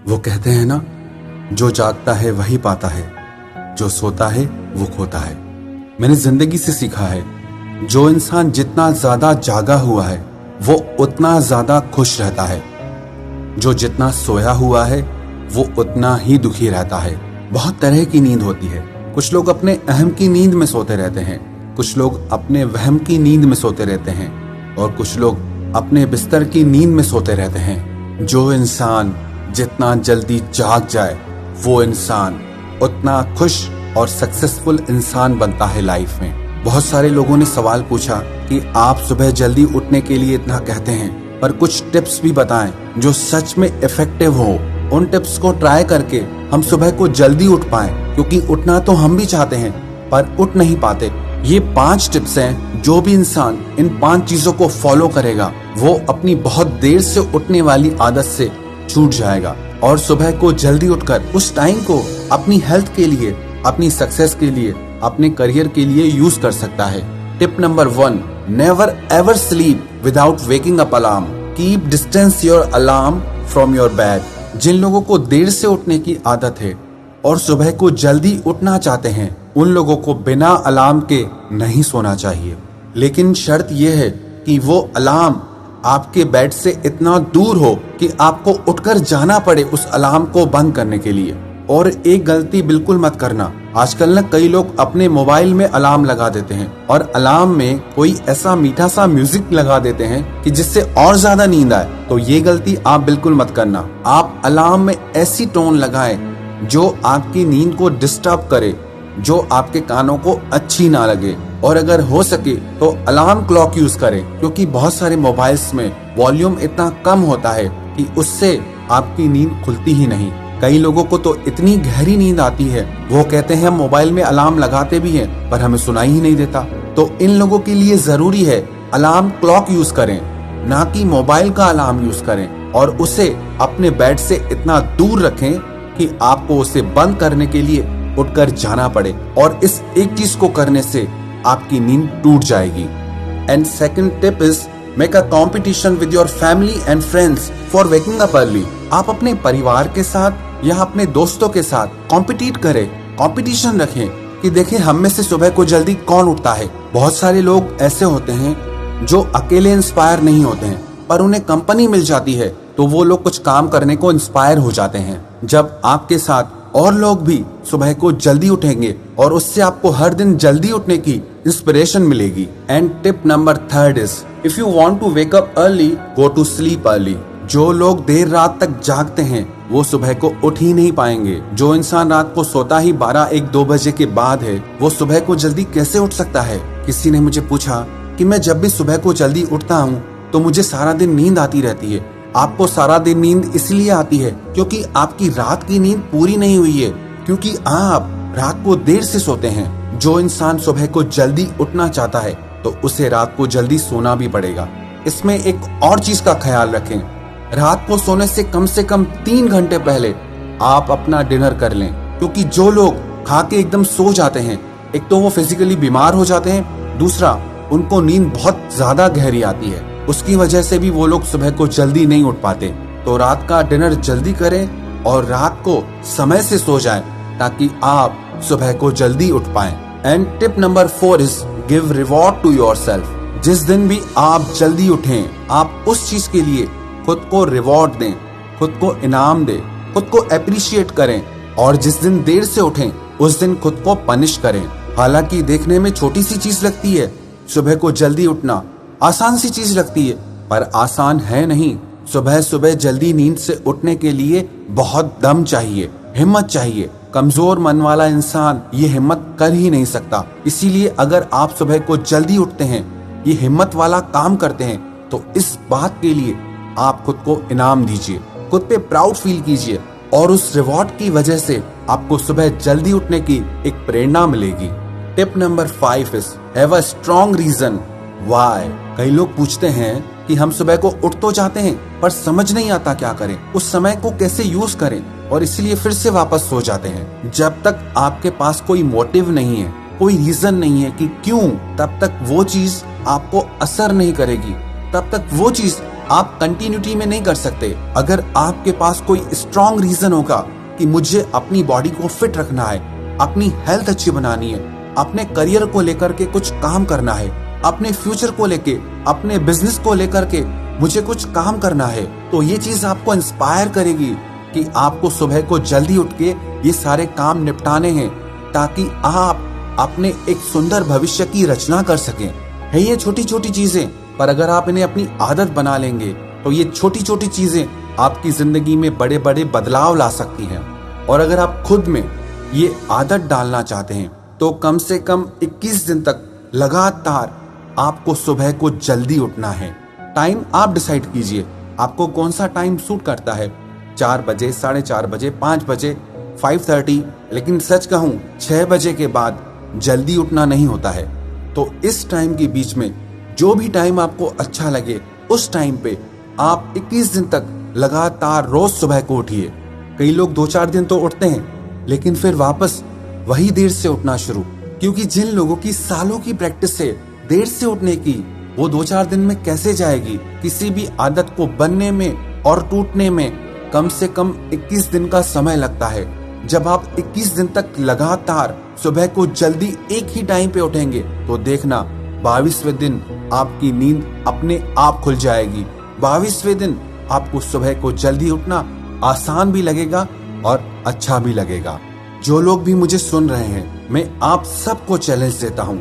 वो कहते हैं ना, जो जागता है वही पाता है, जो सोता है वो खोता है। मैंने जिंदगी से सीखा है, जो इंसान जितना ज्यादा जागा हुआ है वो उतना ज्यादा खुश रहता है। जो जितना सोया हुआ है वो उतना ही दुखी रहता है। बहुत तरह की नींद होती है। कुछ लोग अपने अहम की नींद में सोते रहते हैं, कुछ लोग अपने वहम की नींद में सोते रहते हैं और कुछ लोग अपने बिस्तर की नींद में सोते रहते हैं। जो इंसान जितना जल्दी जाग जाए वो इंसान उतना खुश और सक्सेसफुल इंसान बनता है लाइफ में। बहुत सारे लोगों ने सवाल पूछा कि आप सुबह जल्दी उठने के लिए इतना कहते हैं, पर कुछ टिप्स भी बताएं जो सच में इफेक्टिव हो। उन टिप्स को ट्राई करके हम सुबह को जल्दी उठ पाएं, क्योंकि उठना तो हम भी चाहते हैं पर उठ नहीं पाते। ये 5 टिप्स हैं, जो भी इंसान इन 5 चीजों को फॉलो करेगा वो अपनी बहुत देर से उठने वाली आदत से छूट जाएगा और सुबह को जल्दी उठकर उस टाइम को अपनी हेल्थ के लिए, अपनी सक्सेस के लिए, अपने करियर के लिए यूज कर सकता है। Tip number 1, never ever sleep without waking up alarm. Keep distance your alarm from your bed. जिन लोगों को देर से उठने की आदत है और सुबह को जल्दी उठना चाहते हैं, उन लोगों को बिना अलार्म के नहीं सोना चाहिए। लेकिन शर्त यह है कि वो अलार्म आपके बेड से इतना दूर हो कि आपको उठकर जाना पड़े उस अलार्म को बंद करने के लिए। और एक गलती बिल्कुल मत करना, आजकल ना कई लोग अपने मोबाइल में अलार्म लगा देते हैं और अलार्म में कोई ऐसा मीठा सा म्यूजिक लगा देते हैं कि जिससे और ज्यादा नींद आए। तो ये गलती आप बिल्कुल मत करना। आप अलार्म में ऐसी टोन लगाएं जो आपकी नींद को डिस्टर्ब करे, जो आपके कानों को अच्छी ना लगे। और अगर हो सके तो अलार्म क्लॉक यूज करें, क्योंकि बहुत सारे मोबाइल्स में वॉल्यूम इतना कम होता है कि उससे आपकी नींद खुलती ही नहीं। कई लोगों को तो इतनी गहरी नींद आती है, वो कहते हैं हम मोबाइल में अलार्म लगाते भी हैं पर हमें सुनाई ही नहीं देता। तो इन लोगों के लिए जरूरी है अलार्म क्लॉक यूज करें, ना कि मोबाइल का अलार्म यूज करें, और उसे अपने बेड से इतना दूर रखें कि आपको उसे बंद करने के लिए उठकर जाना पड़े। और इस एक चीज को करने से आपकी नींद टूट जाएगी। And second tip is make a competition with your family and friends for waking up early. आप अपने परिवार के साथ या अपने दोस्तों के साथ कॉम्पिटिट करें, कंपटीशन रखें कि देखें हम में से सुबह को जल्दी कौन उठता है। बहुत सारे लोग ऐसे होते हैं जो अकेले इंस्पायर नहीं होते हैं, पर उन्हें कंपनी मिल जाती है तो वो लोग कुछ काम करने को इंस्पायर हो जाते हैं। जब आपके साथ और लोग भी सुबह को जल्दी उठेंगे और उससे आपको हर दिन जल्दी उठने की इंस्पिरेशन मिलेगी। And tip number 3 is if you want to wake up early go to sleep early. जो लोग देर रात तक जागते हैं वो सुबह को उठ ही नहीं पाएंगे। जो इंसान रात को सोता ही 12-1-2 बजे के बाद है वो सुबह को जल्दी कैसे उठ सकता है। किसी ने मुझे पूछा कि मैं जब भी सुबह को जल्दी उठता हूँ तो मुझे सारा दिन नींद आती रहती है। आपको सारा दिन नींद इसलिए आती है क्योंकि आपकी रात की नींद पूरी नहीं हुई है, क्योंकि आप रात को देर से सोते हैं। जो इंसान सुबह को जल्दी उठना चाहता है तो उसे रात को जल्दी सोना भी पड़ेगा। इसमें एक और चीज का ख्याल रखें, रात को सोने से कम 3 घंटे पहले आप अपना डिनर कर लें, क्योंकि जो लोग खा के एकदम सो जाते हैं, एक तो वो फिजिकली बीमार हो जाते हैं, दूसरा उनको नींद बहुत ज्यादा गहरी आती है। उसकी वजह से भी वो लोग सुबह को जल्दी नहीं उठ पाते। तो रात का डिनर जल्दी करें और रात को समय से सो जाएं, ताकि आप सुबह को जल्दी उठ पाएं। And tip number 4 is give reward to yourself. जिस दिन भी आप जल्दी उठें, आप उस चीज के लिए खुद को रिवॉर्ड दें, खुद को इनाम दें, खुद को अप्रिशिएट करें। और जिस दिन देर से उठें उस दिन खुद को पनिश करें। हालांकि देखने में छोटी सी चीज लगती है, सुबह को जल्दी उठना आसान सी चीज लगती है, पर आसान है नहीं। सुबह सुबह जल्दी नींद से उठने के लिए बहुत दम चाहिए, हिम्मत चाहिए। कमजोर मन वाला इंसान ये हिम्मत कर ही नहीं सकता। इसीलिए अगर आप सुबह को जल्दी उठते हैं, ये हिम्मत वाला काम करते हैं, तो इस बात के लिए आप खुद को इनाम दीजिए, खुद पे प्राउड फील कीजिए, और उस रिवॉर्ड की वजह से आपको सुबह जल्दी उठने की एक प्रेरणा मिलेगी। Tip number 5 is have a strong reason why. कई लोग पूछते हैं कि हम सुबह को उठ तो जाते हैं पर समझ नहीं आता क्या करें, उस समय को कैसे यूज करें, और इसलिए फिर से वापस सो जाते हैं। जब तक आपके पास कोई मोटिव नहीं है, कोई रीजन नहीं है कि क्यों, तब तक वो चीज आपको असर नहीं करेगी, तब तक वो चीज आप कंटिन्यूटी में नहीं कर सकते। अगर आपके पास कोई स्ट्रॉन्ग रीजन होगा कि मुझे अपनी बॉडी को फिट रखना है, अपनी हेल्थ अच्छी बनानी है, अपने करियर को लेकर के कुछ काम करना है, अपने फ्यूचर को लेके, अपने बिजनेस को लेकर के मुझे कुछ काम करना है, तो ये चीज आपको इंस्पायर करेगी कि आपको सुबह को जल्दी उठ के ये सारे काम निपटाने हैं, ताकि आप अपने एक सुंदर भविष्य की रचना कर सकें। है ये छोटी छोटी चीजें, पर अगर आप इन्हें अपनी आदत बना लेंगे तो ये छोटी छोटी चीजें आपकी जिंदगी में बड़े बड़े बदलाव ला सकती हैं। और अगर आप खुद में ये आदत डालना चाहते हैं तो कम से कम 21 दिन तक लगातार आपको सुबह को जल्दी उठना है। टाइम आप डिसाइड कीजिए, आपको कौन सा टाइम सूट करता है, 4 बजे, 4:30 बजे, 5 बजे, 5:30। लेकिन सच कहूं 6 बजे के बाद जल्दी उठना नहीं होता है। तो इस टाइम के बीच में जो भी टाइम आपको अच्छा लगे उस टाइम पे आप 21 दिन तक लगातार रोज सुबह को उठिए। कई लोग 2-4 दिन तो उठते हैं लेकिन फिर वापस वही देर से उठना शुरू, क्योंकि जिन लोगों की सालों की प्रैक्टिस है देर से उठने की, वो 2-4 दिन में कैसे जाएगी। किसी भी आदत को बनने में और टूटने में कम से कम 21 दिन का समय लगता है। जब आप 21 दिन तक लगातार सुबह को जल्दी एक ही टाइम पे उठेंगे तो देखना 22वें दिन आपकी नींद अपने आप खुल जाएगी। 22वें दिन आपको सुबह को जल्दी उठना आसान भी लगेगा और अच्छा भी लगेगा। जो लोग भी मुझे सुन रहे हैं, मैं आप सबको चैलेंज देता हूँ,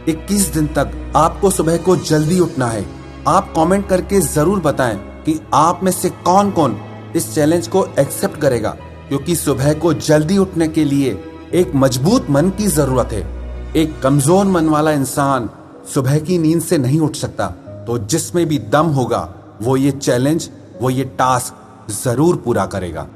21 दिन तक आपको सुबह को जल्दी उठना है। आप कमेंट करके जरूर बताएं कि आप में से कौन कौन इस चैलेंज को एक्सेप्ट करेगा, क्योंकि सुबह को जल्दी उठने के लिए एक मजबूत मन की जरूरत है। एक कमजोर मन वाला इंसान सुबह की नींद से नहीं उठ सकता। तो जिसमें भी दम होगा वो ये चैलेंज, वो ये टास्क जरूर पूरा करेगा।